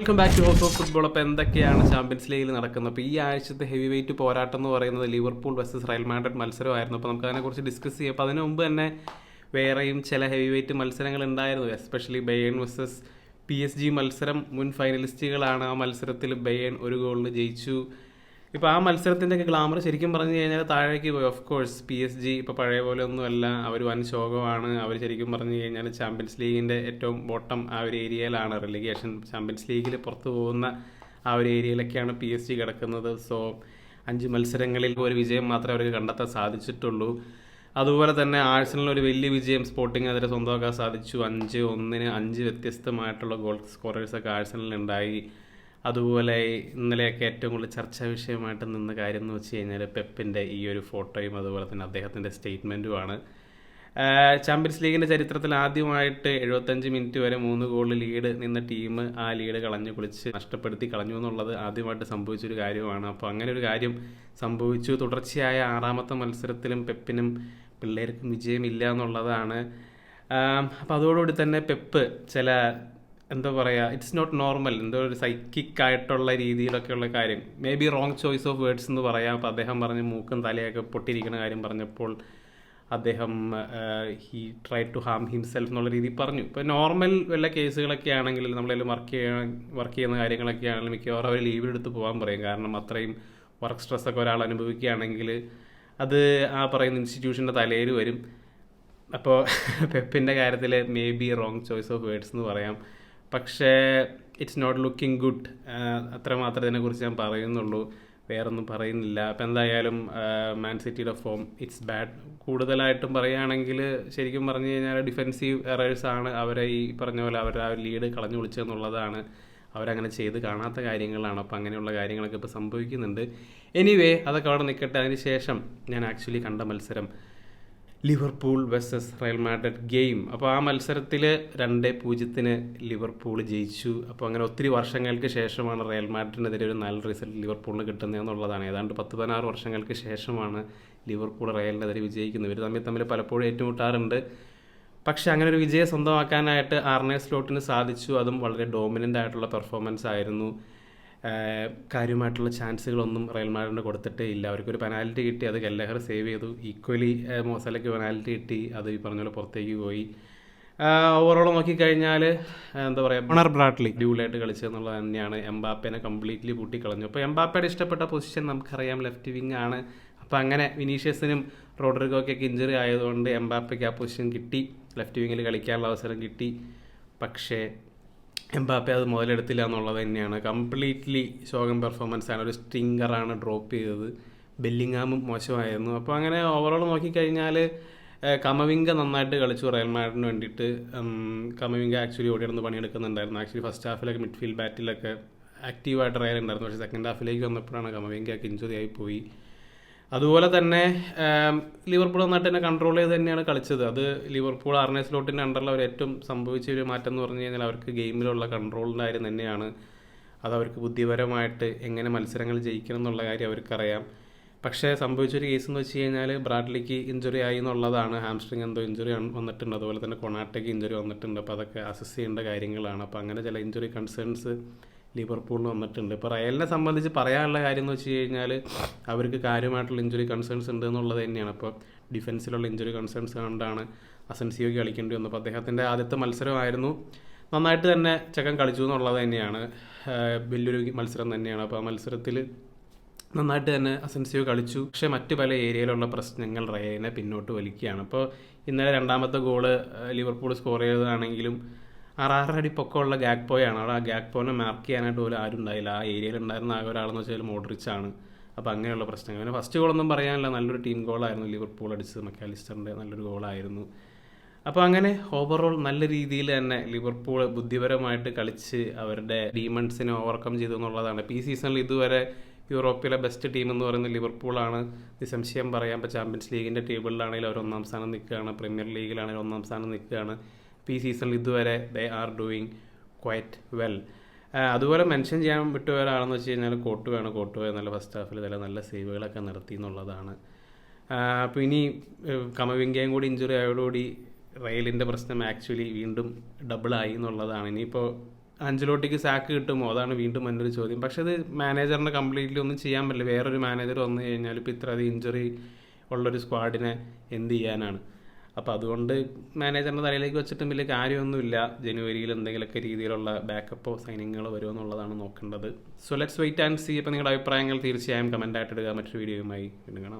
Welcome back to house of football. അപ്പോൾ എന്തൊക്കെയാണ് champions ലീഗിൽ നടക്കുന്നത്? അപ്പോൾ ഈ ആഴ്ചത്തെ ഹെവി വെയിറ്റ് പോരാട്ടം എന്ന് പറയുന്നത് ലിവർപൂൾ വേഴ്സസ് റയൽ മാഡ്രിഡ് മത്സരമായിരുന്നു. അപ്പോൾ നമുക്ക് അതിനെക്കുറിച്ച് ഡിസ്കസ് ചെയ്യാം. അപ്പോൾ അതിന് മുമ്പ് തന്നെ വേറെയും ചില ഹെവി വെയിറ്റ് മത്സരങ്ങൾ ഉണ്ടായിരുന്നു. എസ്പെഷ്യലി ബയേൺ വേഴ്സസ് PSG മത്സരം. മുൻ ഫൈനലിസ്റ്റുകളാണ്. ആ മത്സരത്തിൽ ബയേൺ ഒരു ഗോളിന് ജയിച്ചു. ഇപ്പോൾ ആ മത്സരത്തിൻ്റെയൊക്കെ ഗ്ലാമർ ശരിക്കും പറഞ്ഞു കഴിഞ്ഞാൽ താഴേക്ക് പോയി. ഓഫ് കോഴ്സ് PSG ഇപ്പോൾ പഴയ പോലെ ഒന്നുമല്ല. അവർ വൻ ശോകമാണ്. അവർ ശരിക്കും പറഞ്ഞു കഴിഞ്ഞാൽ ചാമ്പ്യൻസ് ലീഗിൻ്റെ ഏറ്റവും ബോട്ടം ആ ഒരു ഏരിയയിലാണ്. റിലിഗേഷൻ ചാമ്പ്യൻസ് ലീഗിൽ പുറത്തു പോകുന്ന ആ ഒരു ഏരിയയിലൊക്കെയാണ് PSG കിടക്കുന്നത്. സോ 5 മത്സരങ്ങളിൽ ഒരു വിജയം മാത്രമേ അവർക്ക് കണ്ടെത്താൻ സാധിച്ചിട്ടുള്ളൂ. അതുപോലെ തന്നെ ആഴ്സണലിന് ഒരു വലിയ വിജയം സ്പോർട്ടിങ്ങിനെതിരെ സ്വന്തമാക്കാൻ സാധിച്ചു. 5-1 5 വ്യത്യസ്തമായിട്ടുള്ള ഗോൾ സ്കോറേഴ്സൊക്കെ ആഴ്സണലിനുണ്ടായി. അതുപോലെ ഇന്നലെയൊക്കെ ഏറ്റവും കൂടുതൽ ചർച്ചാ വിഷയമായിട്ട് നിന്ന കാര്യം എന്ന് വെച്ച് കഴിഞ്ഞാൽ പെപ്പിൻ്റെ ഈ ഒരു ഫോട്ടോയും അതുപോലെ തന്നെ അദ്ദേഹത്തിൻ്റെ സ്റ്റേറ്റ്മെൻറ്റുമാണ്. ചാമ്പ്യൻസ് ലീഗിൻ്റെ ചരിത്രത്തിൽ ആദ്യമായിട്ട് 75 മിനിറ്റ് വരെ 3 ഗോൾ ലീഡ് നിന്ന ടീം ആ ലീഡ് കളഞ്ഞു കുളിച്ച് നഷ്ടപ്പെടുത്തി കളഞ്ഞു എന്നുള്ളത് ആദ്യമായിട്ട് സംഭവിച്ചൊരു കാര്യമാണ്. അപ്പോൾ അങ്ങനെ ഒരു കാര്യം സംഭവിച്ചു. തുടർച്ചയായ 6ാമത്തെ മത്സരത്തിലും പെപ്പിനും പിള്ളേർക്കും വിജയമില്ല എന്നുള്ളതാണ്. അപ്പോൾ അതോടുകൂടി തന്നെ പെപ്പ് ചില എന്താ പറയുക, ഇറ്റ്സ് നോട്ട് നോർമൽ, എന്തോ ഒരു സൈക്കിക് ആയിട്ടുള്ള രീതിയിലൊക്കെയുള്ള കാര്യം, may be wrong choice of words എന്ന് പറയാം. അപ്പോൾ അദ്ദേഹം പറഞ്ഞ് മൂക്കും തലയൊക്കെ പൊട്ടിയിരിക്കുന്ന കാര്യം പറഞ്ഞപ്പോൾ അദ്ദേഹം he try to harm himself എന്നുള്ള രീതിയിൽ പറഞ്ഞു. ഇപ്പോൾ നോർമൽ വല്ല കേസുകളൊക്കെ ആണെങ്കിൽ നമ്മളെല്ലാം വർക്ക് ചെയ്യുന്ന കാര്യങ്ങളൊക്കെ ആണെങ്കിൽ മിക്കവാറും അവർ ലീവിലെടുത്ത് പോകാൻ പറയും. കാരണം അത്രയും വർക്ക് സ്ട്രെസ്സൊക്കെ ഒരാൾ അനുഭവിക്കുകയാണെങ്കിൽ അത് ആ പറയുന്ന ഇൻസ്റ്റിറ്റ്യൂഷൻ്റെ തലയിൽ വരും. അപ്പോൾ പെപ്പിൻ്റെ കാര്യത്തിൽ may be wrong choice of words എന്ന് പറയാം. പക്ഷേ ഇറ്റ്സ് നോട്ട് ലുക്കിംഗ് ഗുഡ്. അത്ര മാത്രമേ ഇതിനെക്കുറിച്ച് ഞാൻ പറയുന്നുള്ളൂ, വേറൊന്നും പറയുന്നില്ല. അപ്പോൾ എന്തായാലും മാൻ സിറ്റിയുടെ ഫോം ഇറ്റ്സ് ബാഡ്. കൂടുതലായിട്ടും പറയുകയാണെങ്കിൽ ശരിക്കും പറഞ്ഞു കഴിഞ്ഞാൽ ഡിഫെൻസീവ് എറേഴ്സാണ് അവരെ ഈ പറഞ്ഞ പോലെ അവരുടെ ആ ലീഡ് കളഞ്ഞു വിളിച്ചതെന്നുള്ളതാണ്. അവരങ്ങനെ ചെയ്ത് കാണാത്ത കാര്യങ്ങളാണ്. അപ്പോൾ അങ്ങനെയുള്ള കാര്യങ്ങളൊക്കെ ഇപ്പോൾ സംഭവിക്കുന്നുണ്ട്. എനിവേ അതൊക്കെ അവിടെ നിൽക്കട്ടെ. അതിന് ശേഷം ഞാൻ ആക്ച്വലി കണ്ട മത്സരം Liverpool versus Real Madrid game. അപ്പോൾ ആ മത്സരത്തിൽ 2-0 ലിവർപൂൾ ജയിച്ചു. അപ്പോൾ അങ്ങനെ ഒത്തിരി വർഷങ്ങൾക്ക് ശേഷമാണ് റയൽ മാഡ്രിഡിനെതിരെ ഒരു നല്ല റിസൾട്ട് ലിവർപൂളിന് കിട്ടുന്നതെന്നുള്ളതാണ്. ഏതാണ്ട് 10-16 വർഷങ്ങൾക്ക് ശേഷമാണ് ലിവർപൂൾ റയലിനെതിരെ വിജയിക്കുന്നത്. ഇവർ തമ്മിൽ പലപ്പോഴും ഏറ്റുമുട്ടാറുണ്ട്. പക്ഷേ അങ്ങനെ ഒരു വിജയം സ്വന്തമാക്കാനായിട്ട് ആർനെ സ്ലോട്ടിന് സാധിച്ചു. അതും വളരെ ഡോമിനൻ്റ് ആയിട്ടുള്ള പെർഫോമൻസ് ആയിരുന്നു. കാര്യമായിട്ടുള്ള ചാൻസുകളൊന്നും റയൽ മാഡ്രിഡിന് കൊടുത്തിട്ടേ ഇല്ല. അവർക്കൊരു പെനാൽറ്റി കിട്ടി, അത് ഗല്ലഹർ സേവ് ചെയ്തു. ഈക്വലി മോസലയ്ക്ക് പെനാൽറ്റി കിട്ടി, അത് ഈ പറഞ്ഞ പോലെ പുറത്തേക്ക് പോയി. ഓവറോൾ നോക്കിക്കഴിഞ്ഞാൽ എന്താ പറയുക, കോണർ ബ്രാഡ്ലി ഡ്യൂലായിട്ട് കളിച്ചതെന്നുള്ളത് തന്നെയാണ്. എംബാപ്പേനെ കംപ്ലീറ്റ്ലി പൂട്ടിക്കളഞ്ഞു. അപ്പോൾ എംബാപ്പയുടെ ഇഷ്ടപ്പെട്ട പൊസിഷൻ നമുക്കറിയാം, ലെഫ്റ്റ് വിങ് ആണ്. അപ്പോൾ അങ്ങനെ വിനീഷ്യസിനും റോഡ്രിഗോയ്ക്കൊക്കെ ഇഞ്ചുറി ആയതുകൊണ്ട് എംബാപ്പയ്ക്ക് ആ പൊസിഷൻ കിട്ടി, ലെഫ്റ്റ് വിങ്ങിൽ കളിക്കാനുള്ള അവസരം കിട്ടി. പക്ഷേ എംബാപ്പെ അത് മുതലെടുത്തില്ല എന്നുള്ളത് തന്നെയാണ്. കംപ്ലീറ്റ്ലി ശോകം പെർഫോമൻസാണ്. ഒരു സ്റ്റിങ്കറാണ് ഡ്രോപ്പ് ചെയ്തത്. ബെല്ലിങ്ങാമും മോശമായിരുന്നു. അപ്പോൾ അങ്ങനെ ഓവറോൾ നോക്കിക്കഴിഞ്ഞാൽ കമവിംഗ നന്നായിട്ട് കളിച്ചു റയൽ മാഡ്രിഡിന് വേണ്ടിയിട്ട്. കമവിംഗ ആക്ച്വലി ഓടിയിടുന്ന് പണിയെടുക്കുന്നുണ്ടായിരുന്നു. ആക്ച്വലി ഫസ്റ്റ് ഹാഫിലൊക്കെ മിഡ്ഫീൽഡ് ബാറ്റിലൊക്കെ ആക്റ്റീവായിട്ട് റയൽ ഉണ്ടായിരുന്നു. പക്ഷേ സെക്കൻഡ് ഹാഫിലേക്ക് വന്നപ്പോഴാണ് കമവിംഗയൊക്കെ ഇഞ്ചുറി ആയി പോയി. അതുപോലെ തന്നെ ലിവർപൂൾ നന്നായിട്ട് തന്നെ കൺട്രോൾ ചെയ്ത് തന്നെയാണ് കളിച്ചത്. അത് ലിവർപൂൾ ആർനെ സ്ലോട്ടിൻ്റെ അണ്ടറിൽ അവർ ഏറ്റവും സംഭവിച്ച ഒരു മാറ്റം എന്ന് പറഞ്ഞു കഴിഞ്ഞാൽ അവർക്ക് ഗെയിമിലുള്ള കൺട്രോളിൻ്റെ കാര്യം തന്നെയാണ്. അത് അവർക്ക് ബുദ്ധിപരമായിട്ട് എങ്ങനെ മത്സരങ്ങൾ ജയിക്കണം എന്നുള്ള കാര്യം അവർക്കറിയാം. പക്ഷേ സംഭവിച്ചൊരു കേസ് എന്ന് വെച്ച് കഴിഞ്ഞാൽ ബ്രാഡ്ലിക്ക് ഇഞ്ചുറി ആയി എന്നുള്ളതാണ്. ഹാംസ്ട്രിങ് എന്തോ ഇഞ്ചുറി വന്നിട്ടുണ്ട്. അതുപോലെ തന്നെ കൊണാട്ടയ്ക്ക് ഇഞ്ചുറി വന്നിട്ടുണ്ട്. അപ്പോൾ അതൊക്കെ അസസ് ചെയ്യേണ്ട കാര്യങ്ങളാണ്. അപ്പോൾ അങ്ങനെ ചില ഇഞ്ചുറി കൺസേൺസ് ലിവർപൂളിന് വന്നിട്ടുണ്ട്. ഇപ്പോൾ റയലിനെ സംബന്ധിച്ച് പറയാനുള്ള കാര്യം എന്ന് വെച്ച് കഴിഞ്ഞാൽ അവർക്ക് കാര്യമായിട്ടുള്ള ഇഞ്ചുറി കൺസേൺസ് ഉണ്ട് എന്നുള്ളത് തന്നെയാണ്. അപ്പോൾ ഡിഫൻസിലുള്ള ഇഞ്ചുറി കൺസേൺസ് കൊണ്ടാണ് അസൻസിയോയ്ക്ക് കളിക്കേണ്ടി വന്നത്. അപ്പോൾ അദ്ദേഹത്തിൻ്റെ ആദ്യത്തെ മത്സരമായിരുന്നു. നന്നായിട്ട് തന്നെ ചെക്കൻ കളിച്ചു എന്നുള്ളത് തന്നെയാണ്. വലിയൊരു മത്സരം തന്നെയാണ്. അപ്പോൾ ആ മത്സരത്തിൽ നന്നായിട്ട് തന്നെ അസൻസിയോ കളിച്ചു. പക്ഷേ മറ്റ് പല ഏരിയയിലുള്ള പ്രശ്നങ്ങൾ റയലിനെ പിന്നോട്ട് വലിക്കുകയാണ്. അപ്പോൾ ഇന്നലെ 2ാമത്തെ ഗോള് ലിവർപൂൾ സ്കോർ ചെയ്തതാണെങ്കിലും 6 അടി പൊക്കമുള്ള ഗാക്പോയാണ്. അവിടെ ആ ഗാക്പോനെ മാർക്ക് ചെയ്യാനായിട്ട് പോലും ആരും ഉണ്ടായില്ല. ആ ഏരിയയിൽ ഉണ്ടായിരുന്ന ആകെ ഒരാളെന്ന് വെച്ചാൽ മോഡ്രിച്ചാണ്. അപ്പോൾ അങ്ങനെയുള്ള പ്രശ്നങ്ങൾ. പിന്നെ ഫസ്റ്റ് ഗോളൊന്നും പറയാനില്ല, നല്ലൊരു ടീം ഗോളായിരുന്നു ലിവർപൂൾ അടിച്ചത്. മക്കാലിസ്റ്ററിൻ്റെ നല്ലൊരു ഗോളായിരുന്നു. അപ്പോൾ അങ്ങനെ ഓവറോൾ നല്ല രീതിയിൽ തന്നെ ലിവർപൂൾ ബുദ്ധിപരമായിട്ട് കളിച്ച് അവരുടെ ഡീമൺസിനെ ഓവർകം ചെയ്തു എന്നുള്ളതാണ്. ഇപ്പോൾ ഈ സീസണിൽ ഇതുവരെ യൂറോപ്പിലെ ബെസ്റ്റ് ടീം എന്ന് പറയുന്നത് ലിവർപൂളാണ്, നിസ്സംശയം പറയാം. ഇപ്പോൾ ചാമ്പ്യൻസ് ലീഗിൻ്റെ ടേബിളിലാണെങ്കിൽ അവർ 1ാം സ്ഥാനം നിൽക്കുകയാണ്, പ്രീമിയർ ലീഗിലാണെങ്കിൽ 1ാം സ്ഥാനം നിൽക്കുകയാണ്. ഈ സീസണിൽ ഇതുവരെ they are doing quite well. അതുപോലെ മെൻഷൻ ചെയ്യാൻ വിട്ടുപോയ ഒരാളെന്ന് വെച്ച് കഴിഞ്ഞാൽ കോട്ടുവ നല്ല ഫസ്റ്റ് ഹാഫിൽ നല്ല സേവുകളൊക്കെ നടത്തി എന്നുള്ളതാണ്. അപ്പോൾ ഇനി കമവിംഗയും കൂടി ഇഞ്ചുറി ആയതോടുകൂടി റയലിൻ്റെ പ്രശ്നം ആക്ച്വലി വീണ്ടും ഡബിളായി എന്നുള്ളതാണ്. ഇനിയിപ്പോൾ അഞ്ചലോട്ടിക്ക് സാക്ക് കിട്ടുമോ, അതാണ് വീണ്ടും എന്നൊരു ചോദ്യം. പക്ഷെ അത് മാനേജറിന് കംപ്ലീറ്റ്ലി ഒന്നും ചെയ്യാൻ പറ്റില്ല. വേറൊരു മാനേജർ വന്നു കഴിഞ്ഞാൽ ഇപ്പോൾ ഇത്രയധികം ഇഞ്ചുറി ഉള്ളൊരു സ്ക്വാഡിനെ എന്ത് ചെയ്യാനാണ്? അപ്പോൾ അതുകൊണ്ട് മാനേജറിൻ്റെ തലയിലേക്ക് വെച്ചിട്ടും വലിയ കാര്യമൊന്നുമില്ല. ജനുവരിയിൽ എന്തെങ്കിലുമൊക്കെ രീതിയിലുള്ള ബാക്കപ്പോ സൈനിങ്ങുകളോ വരുമോ എന്നുള്ളതാണ് നോക്കേണ്ടത്. So let's wait and see. അപ്പോൾ നിങ്ങളുടെ അഭിപ്രായങ്ങൾ തീർച്ചയായും കമൻ്റായിട്ട് ഇടുക. മറ്റൊരു വീഡിയോയുമായി വീണ്ടും കാണാം.